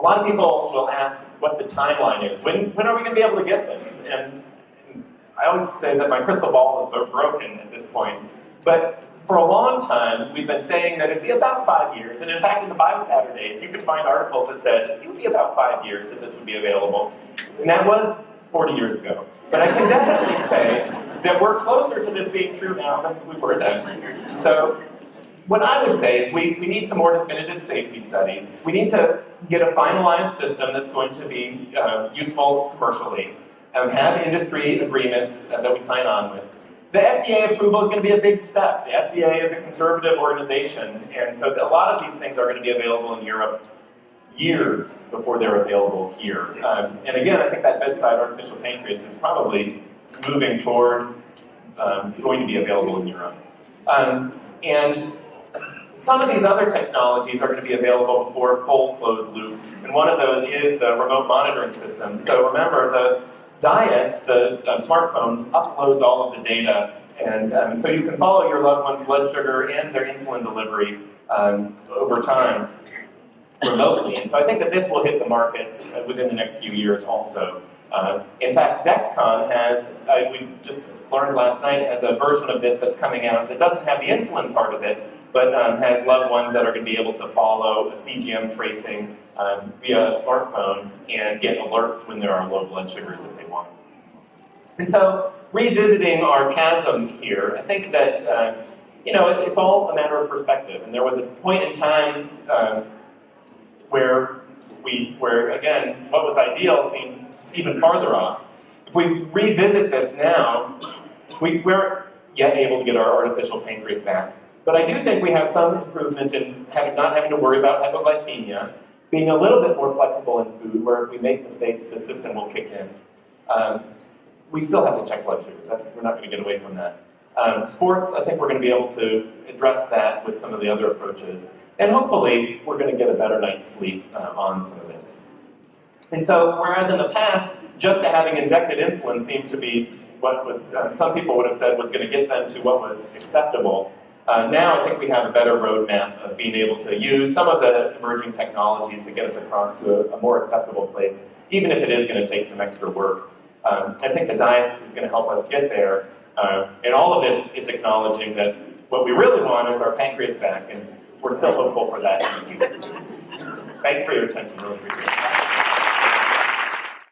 lot of people will ask what the timeline is. When are we going to be able to get this? And I always say that my crystal ball is broken at this point. But for a long time, we've been saying that it'd be about 5 years. And in fact, in the BioSaturday's, you could find articles that said it would be about 5 years that this would be available. And that was 40 years ago. But I can definitely say that we're closer to this being true now than we were then. So what I would say is we need some more definitive safety studies. We need to get a finalized system that's going to be useful commercially, have industry agreements that we sign on with. The FDA approval is going to be a big step. The FDA is a conservative organization, and so a lot of these things are going to be available in Europe years before they're available here. And again, I think that bedside artificial pancreas is probably moving toward going to be available in Europe. And some of these other technologies are going to be available before full closed loop, and one of those is the remote monitoring system. So remember, the DIAS, the smartphone, uploads all of the data, and so you can follow your loved one's blood sugar and their insulin delivery over time remotely. And so I think that this will hit the market within the next few years also. In fact, Dexcom has, we just learned last night, has a version of this that's coming out that doesn't have the insulin part of it, but has loved ones that are going to be able to follow a CGM tracing via a smartphone and get alerts when there are low blood sugars if they want. And so, revisiting our chasm here, I think that, it's all a matter of perspective. And there was a point in time where again, what was ideal seemed even farther off. If we revisit this now, we weren't yet able to get our artificial pancreas back. But I do think we have some improvement in not having to worry about hypoglycemia, being a little bit more flexible in food, where if we make mistakes, the system will kick in. We still have to check blood sugars. We're not going to get away from that. Sports, I think we're going to be able to address that with some of the other approaches. And hopefully, we're going to get a better night's sleep on some of this. And so, whereas in the past, just having injected insulin seemed to be what was, some people would have said was going to get them to what was acceptable, now I think we have a better roadmap of being able to use some of the emerging technologies to get us across to a more acceptable place, even if it is going to take some extra work. I think the DIAS is going to help us get there, and all of this is acknowledging that what we really want is our pancreas back, and we're still hopeful for that in the future. Thanks for your attention, really appreciate it.